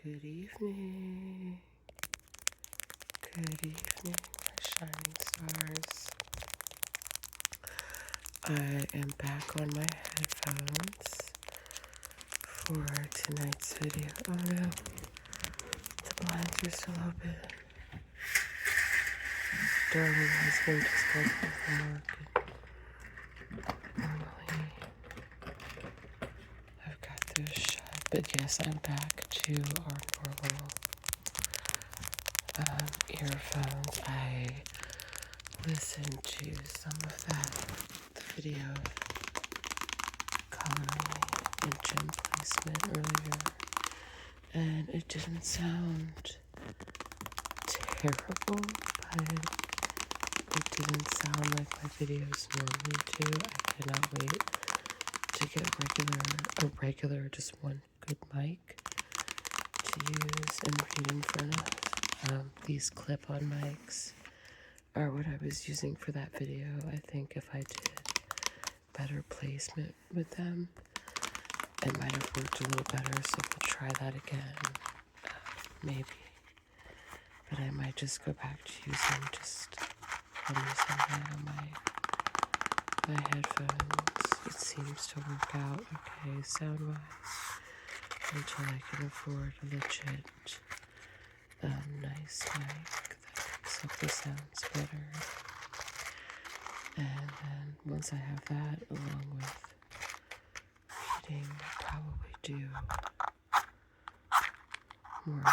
Good evening. Good evening, my shining stars. I am back on my headphones for tonight's video. Oh no, the blinds are still open. Darling husband just got home from work. Normally, I've got those shut, but yes, I'm back to our normal earphones. I listened to some of that video coloring and gem placement earlier, and it didn't sound terrible, but it didn't sound like my videos normally do. I cannot wait to get just one good mic to use and read in front of. These clip-on mics are what I was using for that video. I think if I did better placement with them, it might have worked a little better, so we'll try that again, maybe. But I might just go back to using that on my headphones. It seems to work out okay sound-wise until I can afford a legit nice mic that picks up the sounds better. And then once I have that, along with reading, I'll probably do more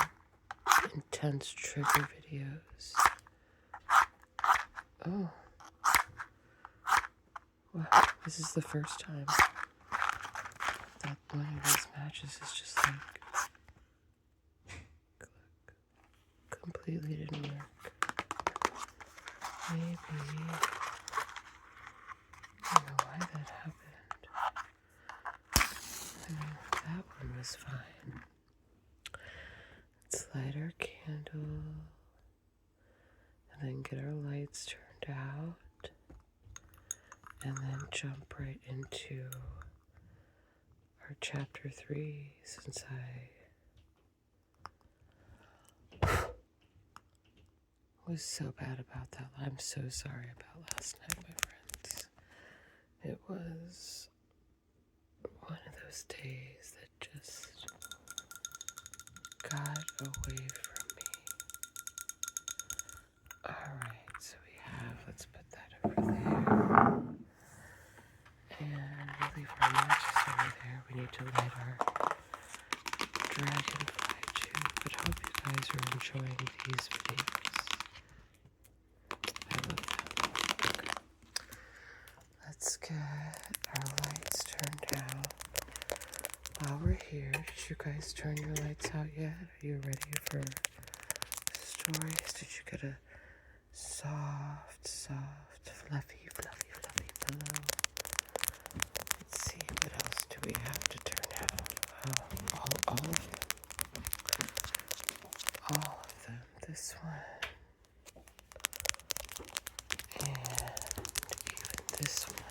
intense trigger videos. Oh. Wow, this is the first time that one of these matches is just like completely didn't work. Maybe I don't know why that happened. I mean, that one was fine. Let's light our candle and then get our lights turned out and then jump right into our chapter 3 since I was so bad about that. I'm so sorry about last night, my friends. It was one of those days that just got away from me. Alright, so let's put that over there. And we'll leave our matches over there. We need to light our dragonfly too. But I hope you guys are enjoying these videos. I love them. Okay. Let's get our lights turned out. While we're here, did you guys turn your lights out yet? Are you ready for stories? Did you get a soft, fluffy pillow? Let's see, what else do we have to turn out? All of them. All of them. This one. And even this one.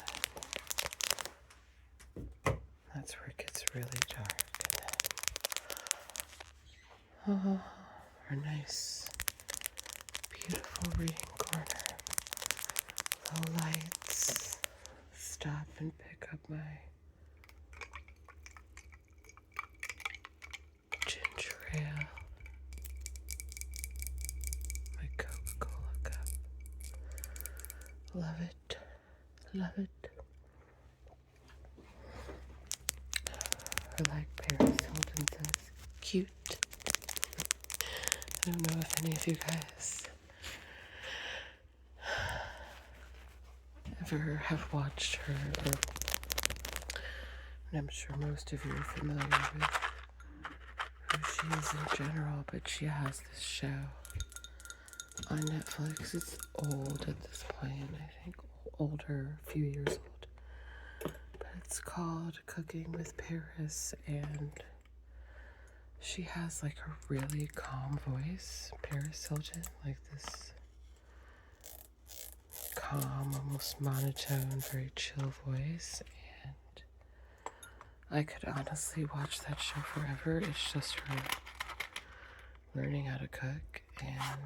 That's where it gets really dark. And then, our nice, beautiful reading corner. Low lights. Stop and pick up my ginger ale. My Coca-Cola cup. Love it. Love it. Or like Paris Hilton says, cute. I don't know if any of you guys ever have watched her, and I'm sure most of you are familiar with who she is in general, but she has this show on Netflix. It's old at this point, I think older, a few years old, but it's called Cooking with Paris, and she has like a really calm voice, Paris Hilton, like this calm, almost monotone, very chill voice, and I could honestly watch that show forever. It's just her learning how to cook, and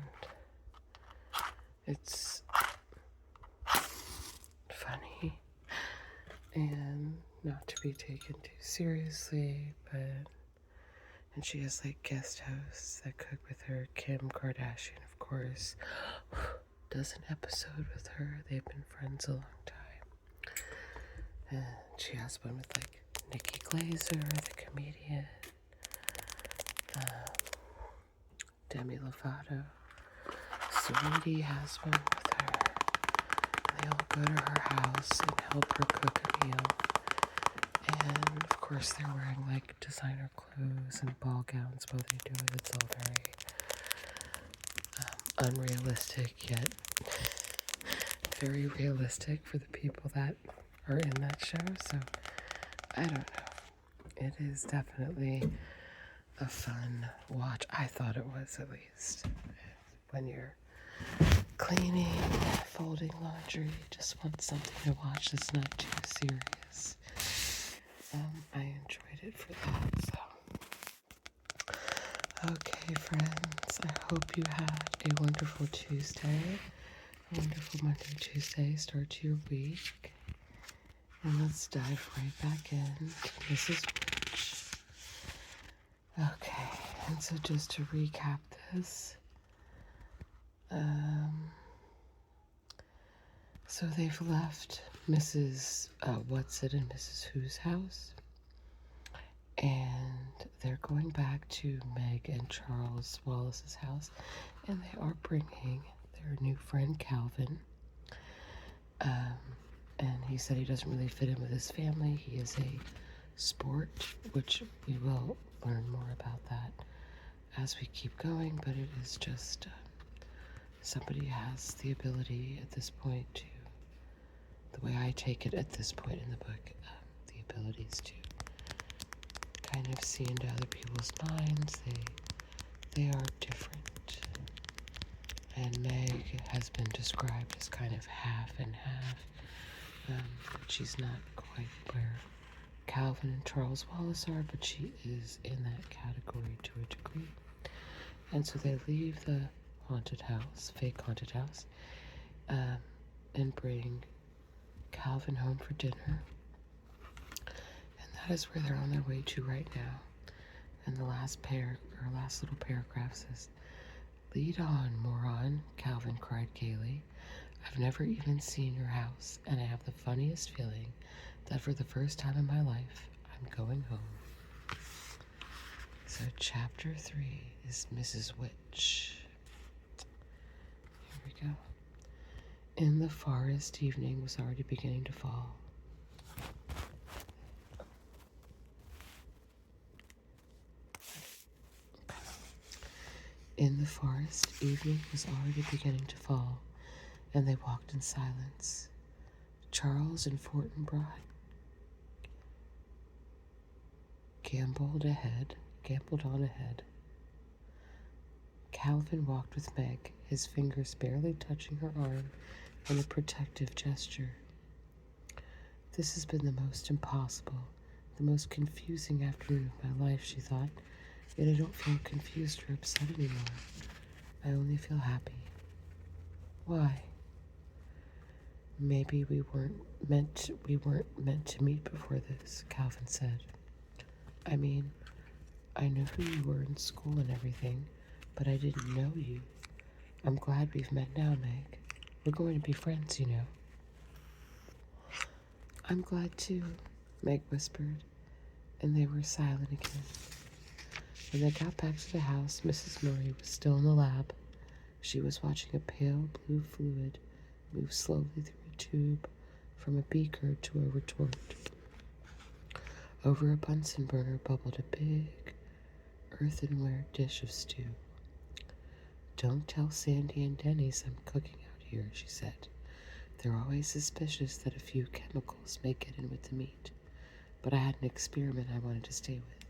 it's funny and not to be taken too seriously, and she has like guest hosts that cook with her. Kim Kardashian, of course, does an episode with her. They've been friends a long time. And she has one with like Nikki Glazer, the comedian, Demi Lovato. Sweetie has one with her. They all go to her house and help her cook a meal. And of course they're wearing like designer clothes and ball gowns while they do it. It's all very unrealistic, yet very realistic for the people that are in that show. So I don't know. It is definitely a fun watch. I thought it was, at least. When you're cleaning, folding laundry, you just want something to watch that's not too serious. I enjoyed it for that. So, okay, friends, I hope you had a wonderful Tuesday, a wonderful Monday, Tuesday start to your week. And let's dive right back in to Mrs. Witch. Okay, and so just to recap this, so they've left Mrs. Whatsit and Mrs. Who's house, and they're going back to Meg and Charles Wallace's house, and they are bringing their new friend Calvin. And he said he doesn't really fit in with his family. He is a sport, which we will learn more about that as we keep going, but it is just somebody has the ability at this point to, the way I take it at this point in the book, the abilities to kind of see into other people's minds. They are different. And Meg has been described as kind of half and half. She's not quite where Calvin and Charles Wallace are, but she is in that category to a degree. And so they leave the haunted house, fake haunted house, and bring Calvin home for dinner. And that is where they're on their way to right now. And the last little paragraph says, "Lead on, moron," Calvin cried gaily. "I've never even seen your house, and I have the funniest feeling that for the first time in my life, I'm going home." So chapter 3 is Mrs. Witch. Here we go. In the forest, evening was already beginning to fall. In the forest, evening was already beginning to fall, and they walked in silence. Charles and Fortinbras gambled on ahead. Calvin walked with Meg, his fingers barely touching her arm in a protective gesture. This has been the most impossible, the most confusing afternoon of my life, she thought. Yet I don't feel confused or upset anymore. I only feel happy. Why? Maybe we weren't meant to meet before this, Calvin said. I mean, I knew who you were in school and everything, but I didn't know you. I'm glad we've met now, Meg. We're going to be friends, you know. I'm glad too, Meg whispered, and they were silent again. When they got back to the house, Mrs. Murray was still in the lab. She was watching a pale blue fluid move slowly through a tube from a beaker to a retort. Over a Bunsen burner bubbled a big earthenware dish of stew. "Don't tell Sandy and Dennis I'm cooking out here," she said. "They're always suspicious that a few chemicals may get in with the meat, but I had an experiment I wanted to stay with."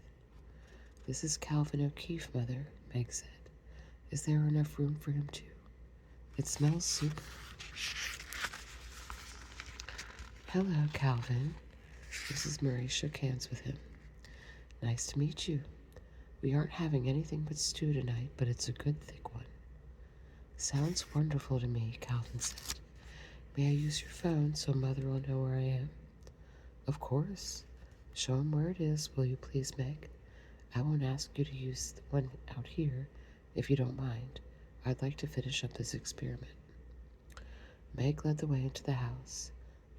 "This is Calvin O'Keefe, Mother," Meg said. "Is there enough room for him too? It smells super." "Hello, Calvin." Mrs. Murray shook hands with him. "Nice to meet you." We aren't having anything but stew tonight, but it's a good thick one. Sounds wonderful to me, Calvin said. May I use your phone so Mother will know where I am? Of course. Show him where it is, will you please, Meg? I won't ask you to use the one out here, if you don't mind. I'd like to finish up this experiment. Meg led the way into the house.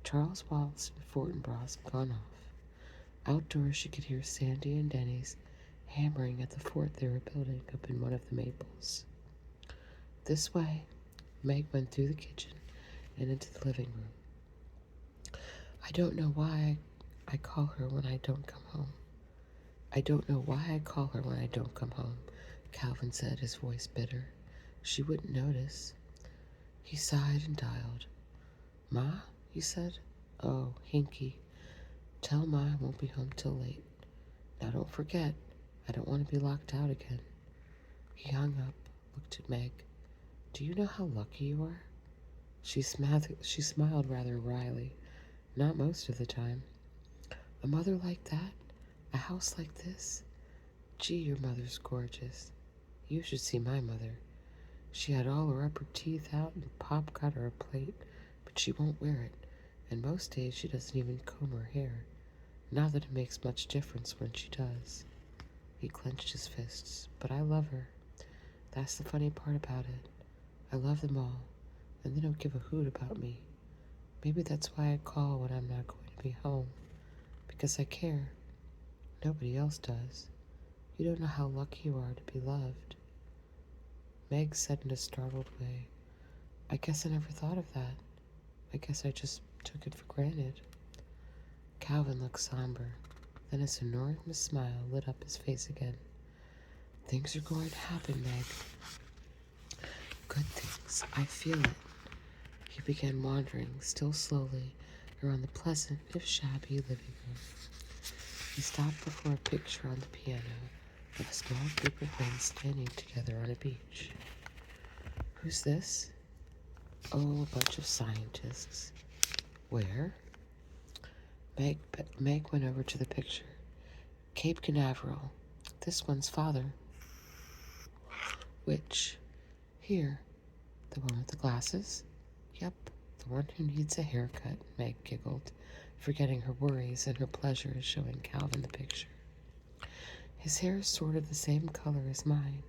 Charles Wallace and Fortinbras had gone off. Outdoors, she could hear Sandy and Denny's hammering at the fort they were building up in one of the maples. This way, Meg went through the kitchen and into the living room. I don't know why I call her when I don't come home. I don't know why I call her when I don't come home, Calvin said, his voice bitter. She wouldn't notice. He sighed and dialed. Ma, he said. Oh, Hinky. Tell Ma I won't be home till late. Now don't forget, I don't want to be locked out again. He hung up, looked at Meg. Do you know how lucky you are? She smiled rather wryly. Not most of the time. A mother like that? A house like this? Gee, your mother's gorgeous. You should see my mother. She had all her upper teeth out and Pop got her a plate, but she won't wear it, and most days she doesn't even comb her hair. Not that it makes much difference when she does. He clenched his fists. But I love her. That's the funny part about it. I love them all, and they don't give a hoot about me. Maybe that's why I call when I'm not going to be home. Because I care. Nobody else does. You don't know how lucky you are to be loved. Meg said in a startled way, I guess I never thought of that. I guess I just took it for granted. Calvin looked somber. Then his enormous smile lit up his face again. Things are going to happen, Meg. Good things. I feel it. He began wandering, still slowly, around the pleasant, if shabby, living room. He stopped before a picture on the piano of a small group of men standing together on a beach. Who's this? Oh, a bunch of scientists. Where? Meg went over to the picture. Cape Canaveral. This one's father. Which? Here. The one with the glasses? Yep, the one who needs a haircut, Meg giggled, forgetting her worries and her pleasure in showing Calvin the picture. His hair is sort of the same color as mine,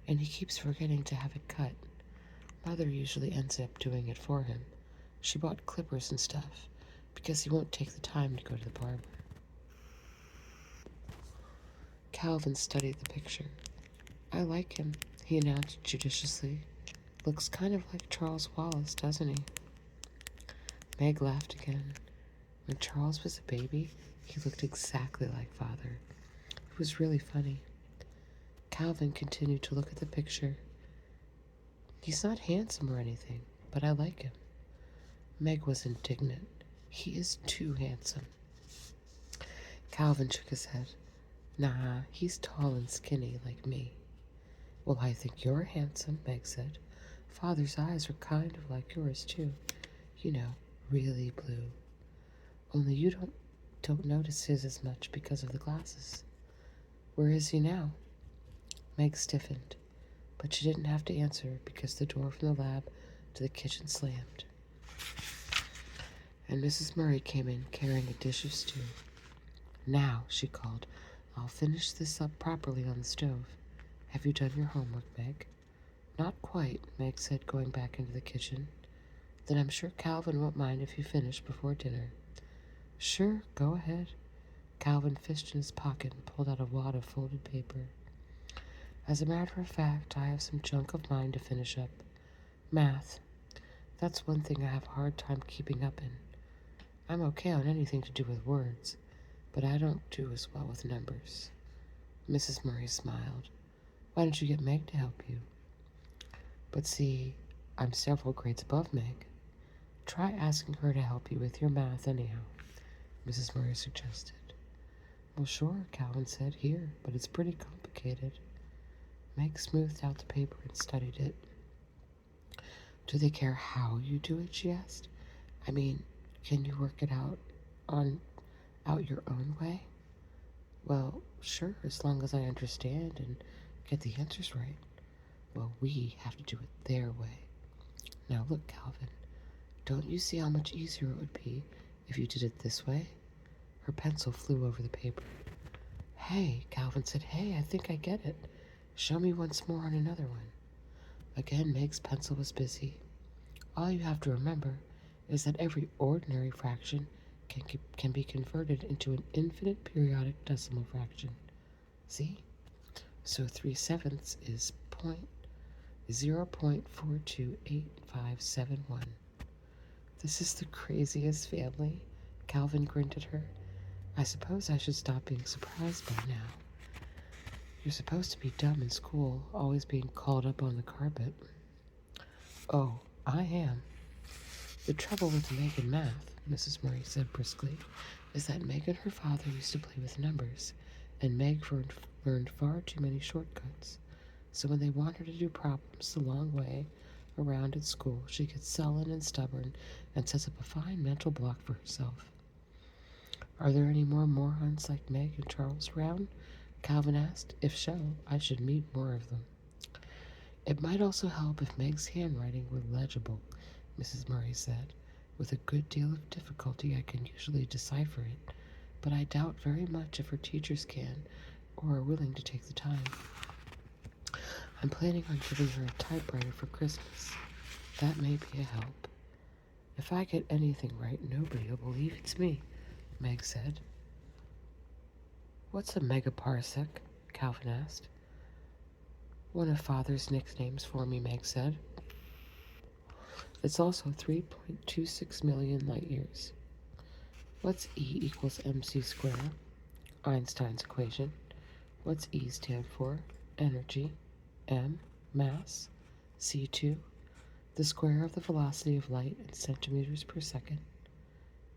and he keeps forgetting to have it cut. Mother usually ends up doing it for him. She bought clippers and stuff, because he won't take the time to go to the barber. Calvin studied the picture. I like him, he announced judiciously. Looks kind of like Charles Wallace, doesn't he? Meg laughed again. When Charles was a baby, he looked exactly like Father. It was really funny. Calvin continued to look at the picture. He's not handsome or anything, but I like him. Meg was indignant. He is too handsome. Calvin shook his head. Nah, he's tall and skinny like me. Well, I think you're handsome, Meg said. Father's eyes are kind of like yours, too. You know, really blue. Only you don't notice his as much because of the glasses. Where is he now? Meg stiffened, but she didn't have to answer because the door from the lab to the kitchen slammed. And Mrs. Murray came in carrying a dish of stew. Now, she called, I'll finish this up properly on the stove. Have you done your homework, Meg? Not quite, Meg said, going back into the kitchen. Then I'm sure Calvin won't mind if you finish before dinner. Sure, go ahead. Calvin fished in his pocket and pulled out a wad of folded paper. As a matter of fact, I have some junk of mine to finish up. Math. That's one thing I have a hard time keeping up in. I'm okay on anything to do with words, but I don't do as well with numbers. Mrs. Murray smiled. Why don't you get Meg to help you? But see, I'm several grades above Meg. Try asking her to help you with your math anyhow, Mrs. Murray suggested. Well, sure, Calvin said, here, but it's pretty complicated. Meg smoothed out the paper and studied it. Do they care how you do it, she asked. I mean, can you work it out your own way? Well, sure, as long as I understand and get the answers right. Well, we have to do it their way. Now look, Calvin, don't you see how much easier it would be if you did it this way? Her pencil flew over the paper. Hey, Calvin said, hey, I think I get it. Show me once more on another one. Again, Meg's pencil was busy. All you have to remember is that every ordinary fraction can be converted into an infinite periodic decimal fraction. See? So 3/7 is 0.428571. This is the craziest family. Calvin grinned at her. I suppose I should stop being surprised by now. You're supposed to be dumb in school, always being called up on the carpet. Oh, I am. The trouble with Meg in math, Mrs. Murray said briskly, is that Meg and her father used to play with numbers, and Meg learned far too many shortcuts. So when they want her to do problems the long way around at school, she gets sullen and stubborn and sets up a fine mental block for herself. Are there any more morons like Meg and Charles around? Calvin asked. If so, I should meet more of them. It might also help if Meg's handwriting were legible, Mrs. Murray said. With a good deal of difficulty I can usually decipher it, but I doubt very much if her teachers can or are willing to take the time. I'm planning on giving her a typewriter for Christmas. That may be a help. If I get anything right, nobody will believe it's me, Meg said. What's a megaparsec? Calvin asked. One of Father's nicknames for me, Meg said. It's also 3.26 million light years. What's E equals mc squared? Einstein's equation. What's E stand for? Energy. M, mass. C2, the square of the velocity of light in centimeters per second.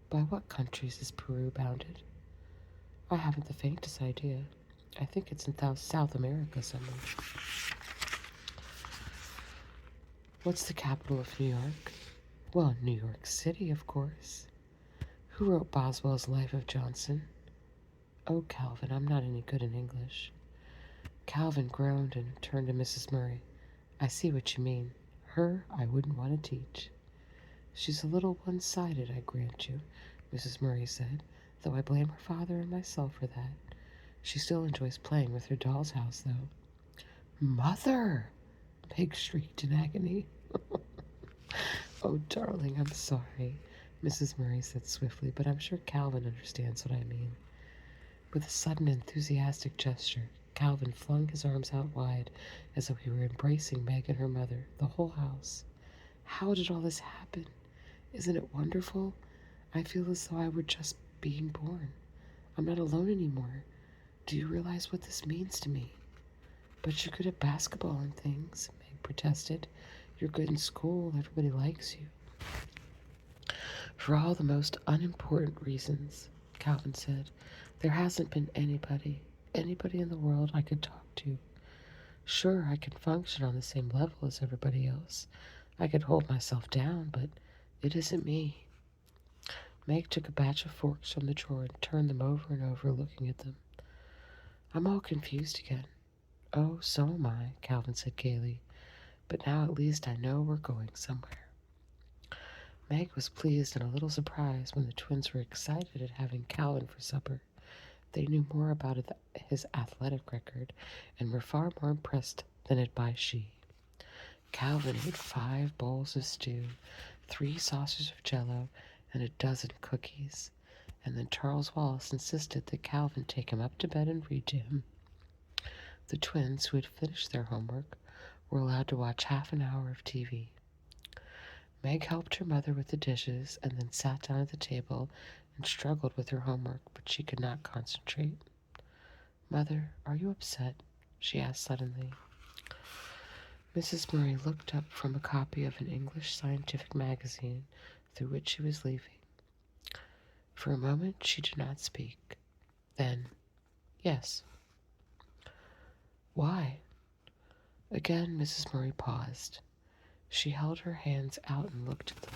By what countries is Peru bounded? I haven't the faintest idea. I think it's in South America somewhere. What's the capital of New York? Well, New York City, of course. Who wrote Boswell's Life of Johnson? Oh, Calvin, I'm not any good in English. Calvin groaned and turned to Mrs. Murray. I see what you mean. Her I wouldn't want to teach. She's a little one-sided, I grant you, Mrs. Murray said, though I blame her father and myself for that. She still enjoys playing with her doll's house, though. Mother! Meg shrieked in agony. Oh, darling, I'm sorry, Mrs. Murray said swiftly, but I'm sure Calvin understands what I mean. With a sudden enthusiastic gesture, Calvin flung his arms out wide as though he were embracing Meg and her mother, the whole house. How did all this happen? Isn't it wonderful? I feel as though I were just being born. I'm not alone anymore. Do you realize what this means to me? But you're good at basketball and things, Meg protested. You're good in school. Everybody likes you. For all the most unimportant reasons, Calvin said, there hasn't been anybody in the world I could talk to. Sure, I can function on the same level as everybody else. I could hold myself down, but it isn't me. Meg took a batch of forks from the drawer and turned them over and over, looking at them. I'm all confused again. Oh, so am I, Calvin said gaily. But now at least I know we're going somewhere. Meg was pleased and a little surprised when the twins were excited at having Calvin for supper. They knew more about his athletic record and were far more impressed than by she. Calvin ate 5 bowls of stew, 3 saucers of jello, and a dozen cookies. And then Charles Wallace insisted that Calvin take him up to bed and read to him. The twins, who had finished their homework, were allowed to watch half an hour of TV. Meg helped her mother with the dishes and then sat down at the table and struggled with her homework, but she could not concentrate. Mother, are you upset? She asked suddenly. Mrs. Murray looked up from a copy of an English scientific magazine through which she was leafing. For a moment she did not speak. Then, yes. Why? Again Mrs. Murray paused. She held her hands out and looked at them.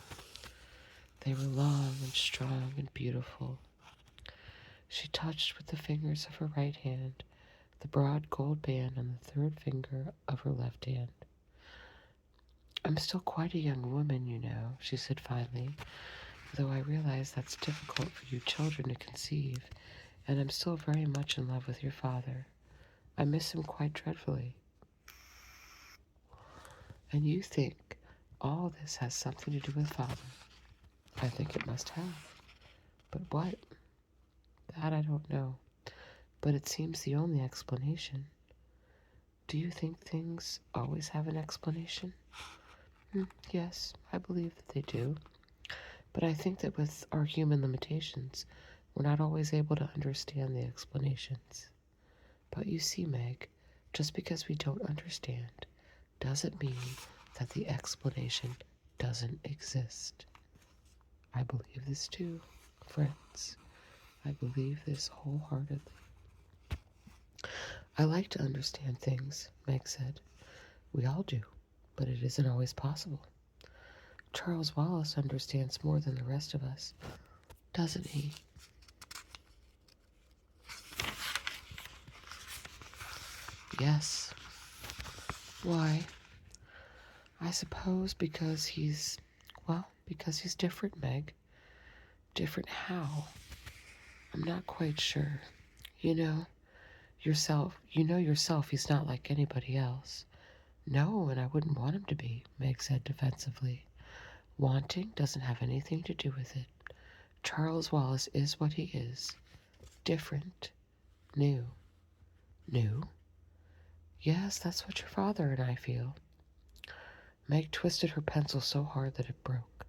They were long and strong and beautiful. She touched with the fingers of her right hand the broad gold band on the third finger of her left hand. I'm still quite a young woman, you know, she said finally, though I realize that's difficult for you children to conceive, and I'm still very much in love with your father. I miss him quite dreadfully. And you think all this has something to do with Father? I think it must have. But what? That I don't know. But it seems the only explanation. Do you think things always have an explanation? Yes, I believe that they do. But I think that with our human limitations, we're not always able to understand the explanations. But you see, Meg, just because we don't understand doesn't mean that the explanation doesn't exist. I believe this too, friends. I believe this wholeheartedly. I like to understand things, Meg said. We all do, but it isn't always possible. Charles Wallace understands more than the rest of us, doesn't he? Yes. Why? I suppose because he's different, Meg. Different how? I'm not quite sure. You know yourself he's not like anybody else. No, and I wouldn't want him to be, Meg said defensively. Wanting doesn't have anything to do with it. Charles Wallace is what he is. Different. New. New? Yes, that's what your father and I feel. Meg twisted her pencil so hard that it broke.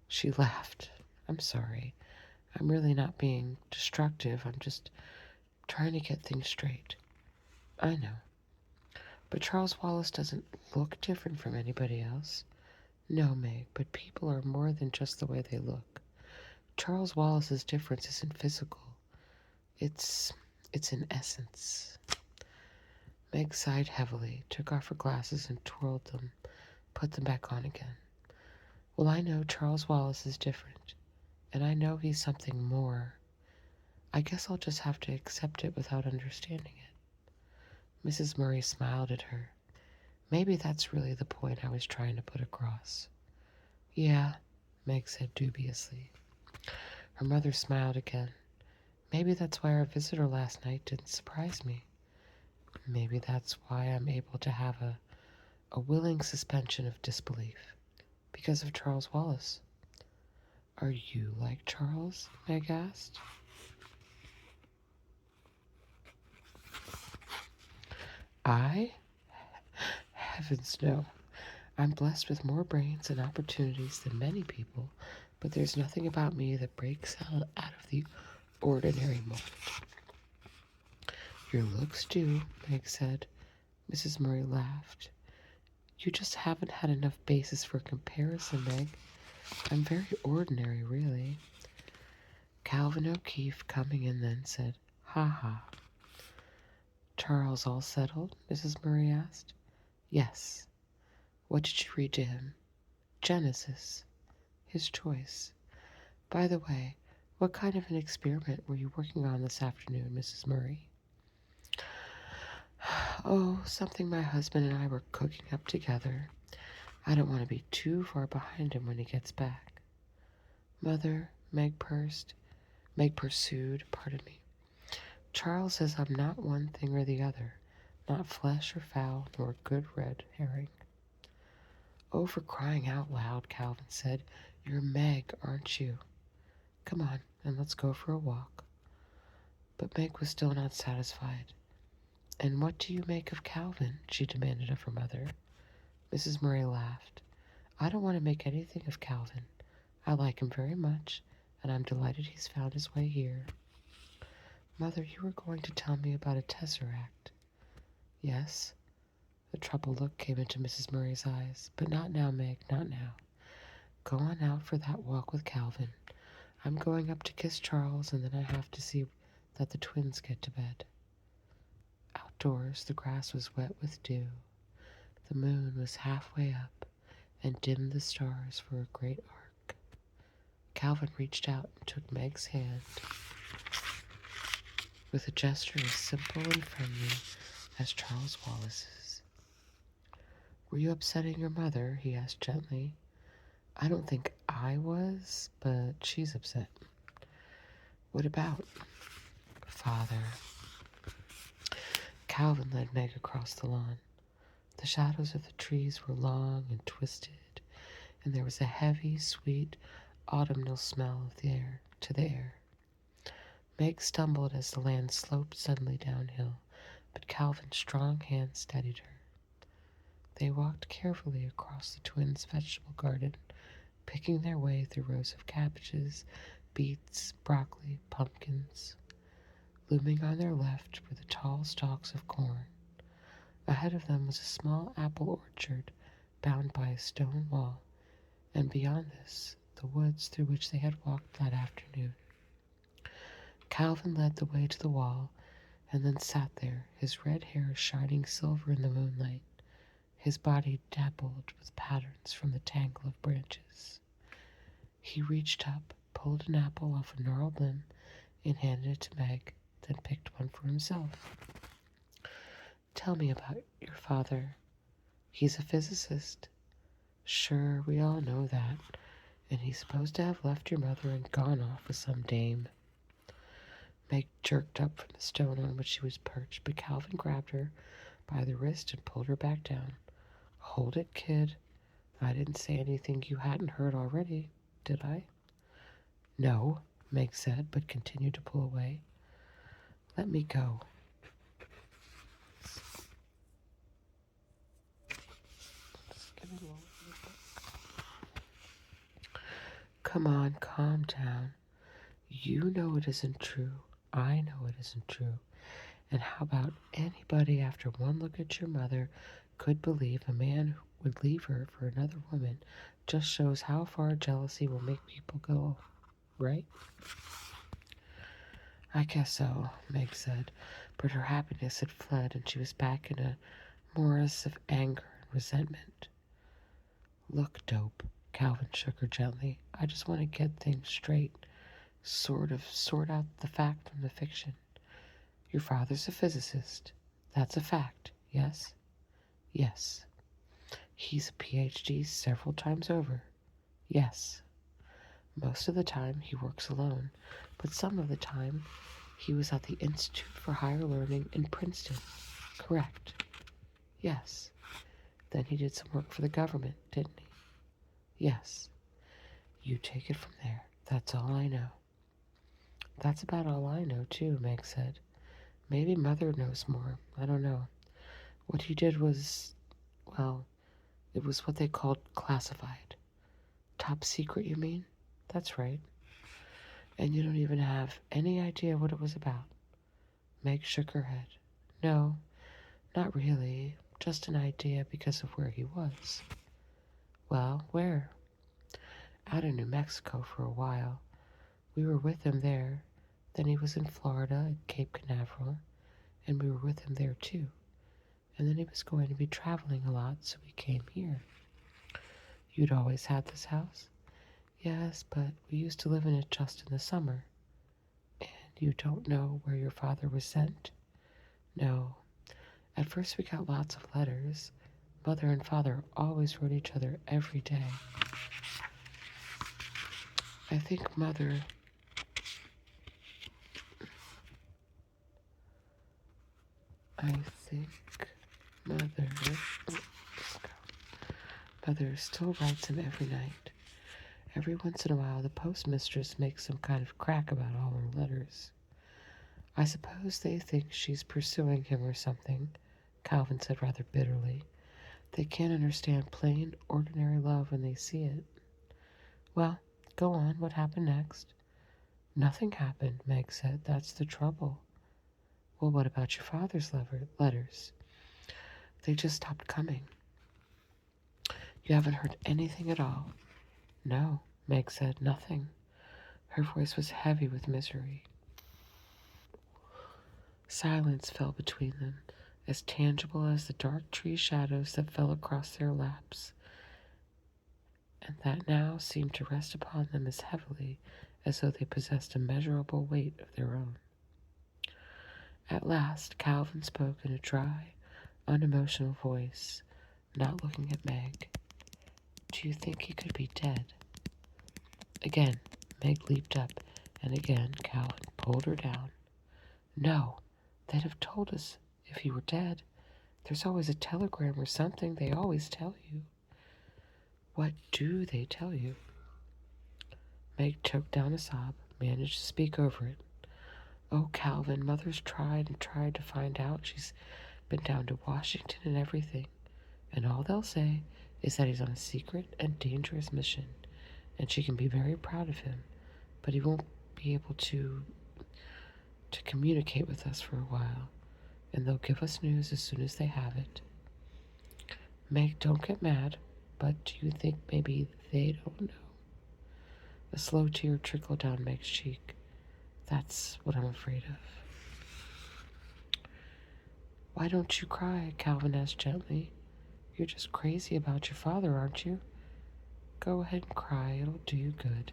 She laughed. I'm sorry. I'm really not being destructive. I'm just trying to get things straight. I know. But Charles Wallace doesn't look different from anybody else. No, Meg, but people are more than just the way they look. Charles Wallace's difference isn't physical. It's in essence. Meg sighed heavily, took off her glasses and twirled them, put them back on again. Well, I know Charles Wallace is different, and I know he's something more. I guess I'll just have to accept it without understanding it. Mrs. Murray smiled at her. Maybe that's really the point I was trying to put across. Yeah, Meg said dubiously. Her mother smiled again. Maybe that's why our visitor last night didn't surprise me. Maybe that's why I'm able to have a willing suspension of disbelief. Because of Charles Wallace. Are you like Charles? Meg asked. I? Heavens no. I'm blessed with more brains and opportunities than many people, but there's nothing about me that breaks out of the ordinary mold. Your looks do, Meg said. Mrs. Murray laughed. You just haven't had enough basis for comparison, Meg. I'm very ordinary, really. Calvin O'Keefe, coming in then, said, Ha ha. Charles all settled? Mrs. Murray asked. Yes. What did you read to him? Genesis. His choice. By the way, what kind of an experiment were you working on this afternoon, Mrs. Murray? Oh, something my husband and I were cooking up together. I don't want to be too far behind him when he gets back. Mother, Meg pursued, pardon me. Charles says I'm not one thing or the other, not flesh or fowl, nor good red herring. Oh, for crying out loud, Calvin said. You're Meg, aren't you? Come on, and let's go for a walk. But Meg was still not satisfied. And what do you make of Calvin? She demanded of her mother. Mrs. Murray laughed. I don't want to make anything of Calvin. I like him very much, and I'm delighted he's found his way here. Mother, you were going to tell me about a tesseract. Yes. The troubled look came into Mrs. Murray's eyes. But not now, Meg, not now. Go on out for that walk with Calvin. I'm going up to kiss Charles, and then I have to see that the twins get to bed. Outdoors, the grass was wet with dew. The moon was halfway up and dimmed the stars for a great arc. Calvin reached out and took Meg's hand. with a gesture as simple and friendly as Charles Wallace's. "Were you upsetting your mother?" he asked gently. "I don't think I was, but she's upset." "What about?" "Father." Calvin led Meg across the lawn. The shadows of the trees were long and twisted, and there was a heavy, sweet, autumnal smell of the air. Meg stumbled as the land sloped suddenly downhill, but Calvin's strong hand steadied her. They walked carefully across the twins' vegetable garden, picking their way through rows of cabbages, beets, broccoli, pumpkins. Looming on their left were the tall stalks of corn. Ahead of them was a small apple orchard bound by a stone wall, and beyond this, the woods through which they had walked that afternoon. Calvin led the way to the wall and then sat there, his red hair shining silver in the moonlight, his body dappled with patterns from the tangle of branches. He reached up, pulled an apple off a gnarled limb, and handed it to Meg, then picked one for himself. "Tell me about your father." "He's a physicist." "Sure, we all know that. And he's supposed to have left your mother and gone off with some dame." Meg jerked up from the stone on which she was perched, but Calvin grabbed her by the wrist and pulled her back down. "Hold it, kid. I didn't say anything you hadn't heard already, did I?" "No," Meg said, but continued to pull away. "Let me go." "Come on, calm down. You know it isn't true. I know it isn't true. And how about anybody after one look at your mother could believe a man would leave her for another woman? Just shows how far jealousy will make people go, right?" "I guess so," Meg said, but her happiness had fled and she was back in a morass of anger and resentment. "Look, dope," Calvin shook her gently. "I just want to get things straight. Sort out the fact from the fiction. Your father's a physicist. That's a fact, yes?" "Yes." "He's a PhD several times over." "Yes." "Most of the time he works alone, but some of the time he was at the Institute for Higher Learning in Princeton." "Correct." "Yes." "Then he did some work for the government, didn't he?" "Yes." "You take it from there. That's all I know." "That's about all I know, too," Meg said. "Maybe Mother knows more. I don't know. What he did was, well, it was what they called classified." "Top secret, you mean?" "That's right." "And you don't even have any idea what it was about?" Meg shook her head. "No, not really. Just an idea because of where he was." "Well, where?" "Out in New Mexico for a while. We were with him there. Then he was in Florida at Cape Canaveral, and we were with him there too. And then he was going to be traveling a lot, so we came here." "You'd always had this house?" "Yes, but we used to live in it just in the summer." "And you don't know where your father was sent?" "No. At first we got lots of letters. Mother and Father always wrote each other every day. I think Mother I think Mother Mother still writes him every night. Every once in a while the postmistress makes some kind of crack about all her letters. I suppose they think she's pursuing him or something," Calvin said rather bitterly. "They can't understand plain, ordinary love when they see it." "Well, go on. What happened next?" "Nothing happened," Meg said. "That's the trouble." "Well, what about your father's letters?" "They just stopped coming." "You haven't heard anything at all?" "No," Meg said. "Nothing." Her voice was heavy with misery. Silence fell between them, as tangible as the dark tree shadows that fell across their laps, and that now seemed to rest upon them as heavily as though they possessed a measurable weight of their own. At last, Calvin spoke in a dry, unemotional voice, not looking at Meg. Do you think he could be dead? Again, Meg leaped up, and again Calvin pulled her down. No, they'd have told us if he were dead. There's always a telegram or something. They always tell you. What do they tell you? Meg choked down a sob, managed to speak over it. Oh, Calvin, Mother's tried and tried to find out. She's been down to Washington and everything. And all they'll say is that he's on a secret and dangerous mission. And she can be very proud of him. But he won't be able to communicate with us for a while. And they'll give us news as soon as they have it. Meg, don't get mad. But do you think maybe they don't know? A slow tear trickled down Meg's cheek. That's what I'm afraid of. Why don't you cry? Calvin asked gently. You're just crazy about your father, aren't you? Go ahead and cry. It'll do you good.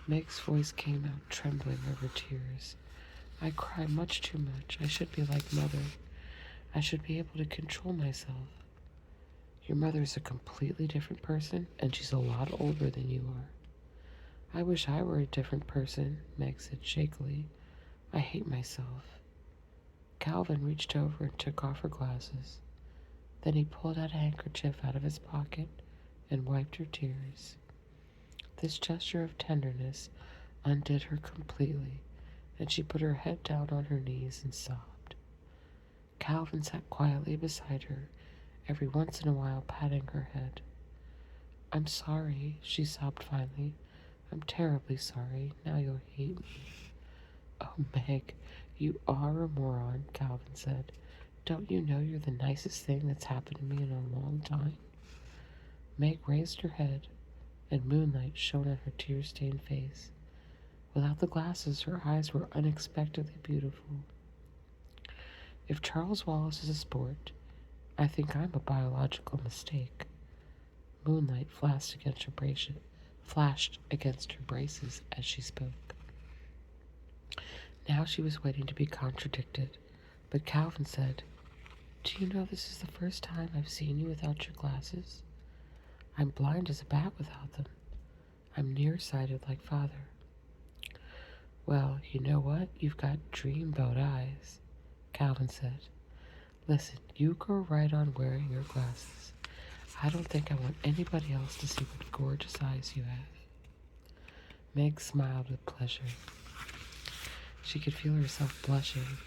Meg's voice came out trembling over tears. I cry much too much. I should be like Mother. I should be able to control myself. Your mother's a completely different person, and she's a lot older than you are. I wish I were a different person, Meg said shakily. I hate myself. Calvin reached over and took off her glasses. Then he pulled out a handkerchief out of his pocket and wiped her tears. This gesture of tenderness undid her completely, and she put her head down on her knees and sobbed. Calvin sat quietly beside her, every once in a while patting her head. I'm sorry, she sobbed finally. I'm terribly sorry. Now you'll hate me. Oh, Meg, you are a moron, Calvin said. Don't you know you're the nicest thing that's happened to me in a long time? Meg raised her head, and moonlight shone on her tear-stained face. Without the glasses, her eyes were unexpectedly beautiful. If Charles Wallace is a sport, I think I'm a biological mistake. Moonlight flashed against her braces as she spoke. Now she was waiting to be contradicted, but Calvin said, Do you know this is the first time I've seen you without your glasses? I'm blind as a bat without them. I'm nearsighted like Father. Well, you know what? You've got dreamboat eyes, Calvin said. Listen, you go right on wearing your glasses. I don't think I want anybody else to see what gorgeous eyes you have. Meg smiled with pleasure. She could feel herself blushing,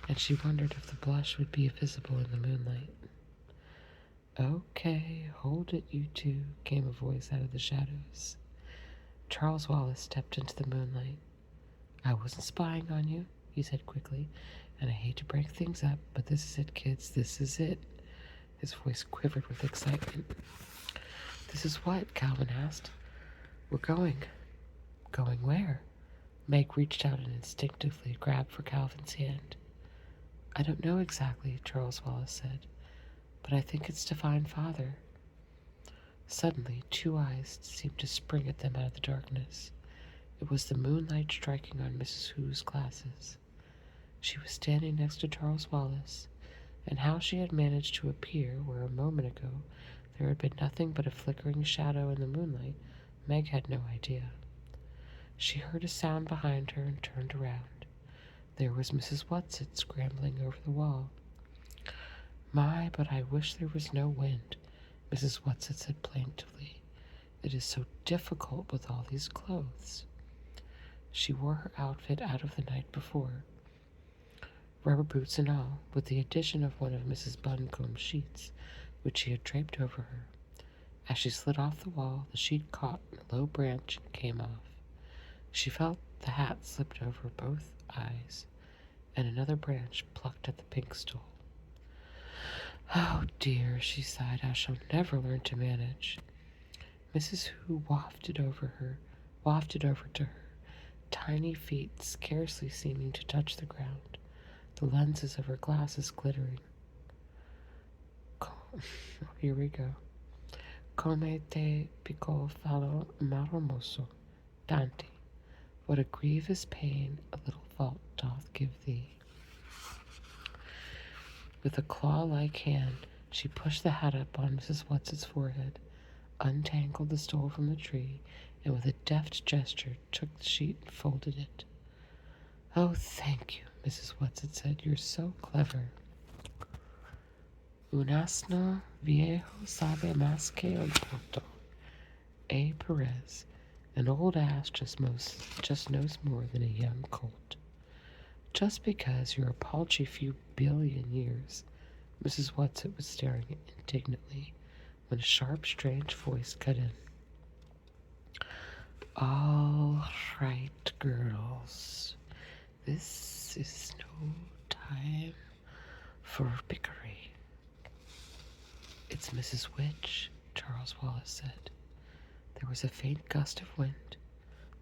and she wondered if the blush would be visible in the moonlight. Okay, hold it, you two, came a voice out of the shadows. Charles Wallace stepped into the moonlight. I wasn't spying on you, he said quickly, and I hate to break things up, but this is it, kids, this is it. His voice quivered with excitement. This is what? Calvin asked. We're going. Going where? Meg reached out and instinctively grabbed for Calvin's hand. I don't know exactly, Charles Wallace said, but I think it's to find Father. Suddenly, two eyes seemed to spring at them out of the darkness. It was the moonlight striking on Mrs. Who's glasses. She was standing next to Charles Wallace, and how she had managed to appear where a moment ago there had been nothing but a flickering shadow in the moonlight, Meg had no idea. She heard a sound behind her and turned around. There was Mrs. Whatsit scrambling over the wall. My, but I wish there was no wind, Mrs. Whatsit said plaintively. It is so difficult with all these clothes. She wore her outfit out of the night before, rubber boots and all, with the addition of one of Mrs. Buncombe's sheets, which she had draped over her. As she slid off the wall, the sheet caught in a low branch and came off. She felt the hat slipped over both eyes, and another branch plucked at the pink stole. Oh dear, she sighed, I shall never learn to manage. Mrs. Who wafted over to her, tiny feet scarcely seeming to touch the ground, the lenses of her glasses glittering. Here we go. Come te piccolo fallo maromoso, Dante. What a grievous pain a little fault doth give thee. With a claw-like hand, she pushed the hat up on Mrs. Whatsit's forehead, untangled the stole from the tree, and with a deft gesture took the sheet and folded it. "Oh, thank you," Mrs. Whatsit said. "You're so clever." Un asno viejo sabe más que el tonto. A. Perez. An old ass just knows more than a young colt. Just because you're a paltry few billion years. Mrs. Whatsit was staring indignantly when a sharp, strange voice cut in. "All right, girls. This is no time for bickery." "It's Mrs. Witch," Charles Wallace said. There was a faint gust of wind.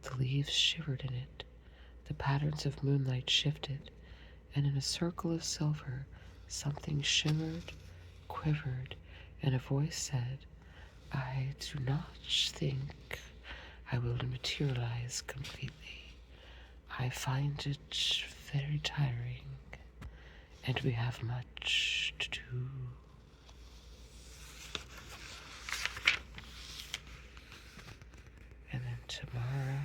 The leaves shivered in it. The patterns of moonlight shifted, and in a circle of silver, something shimmered, quivered, and a voice said, "I do not think I will materialize completely. I find it very tiring, and we have much to do." And then tomorrow,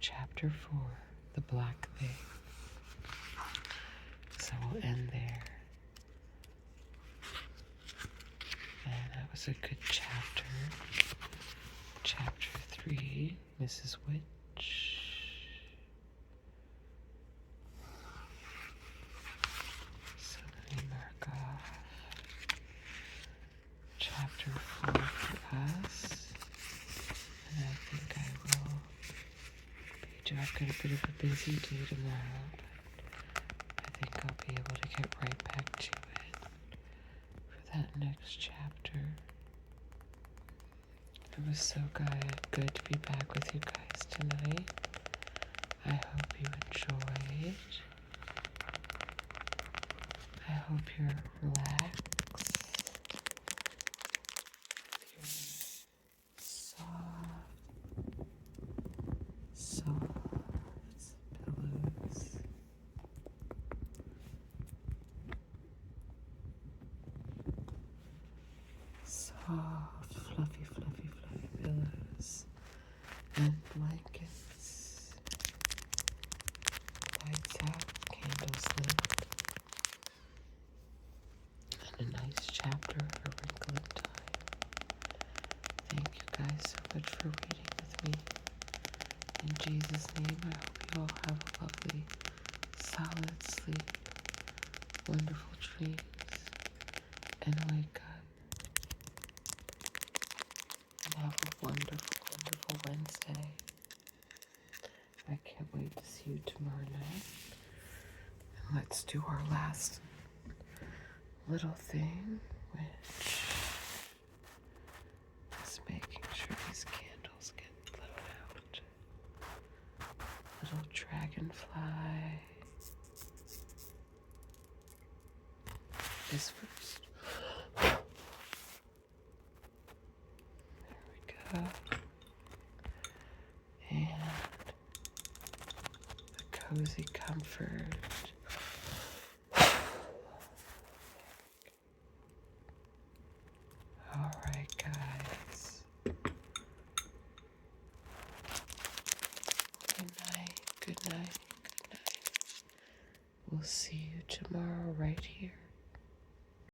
Chapter 4, The Black Thing. So we'll end there. And that was a good chapter. Chapter 3, Mrs. Witch. So let me mark off Chapter 4 for us. And I think I will I've got a bit of a busy day tomorrow, but I think I'll be able to get right back to it for that next chapter. It was so good to be back with you guys tonight. I hope you enjoyed. I hope you're relaxed. Your soft pillows. Soft, fluffy pillows and blankets. Lights out, candles lit, and a nice chapter of A Wrinkle in Time. Thank you guys so much for reading with me. In Jesus' name, I hope you all have a lovely, solid sleep, wonderful dreams, and wake up. And have a wonderful, wonderful Wednesday. I can't wait to see you tomorrow night. And let's do our last little thing, which is making sure these candles get blown out. Little dragonfly is first. There we go. And the cozy comfort. All right, guys. Good night, good night, good night. We'll see you tomorrow right here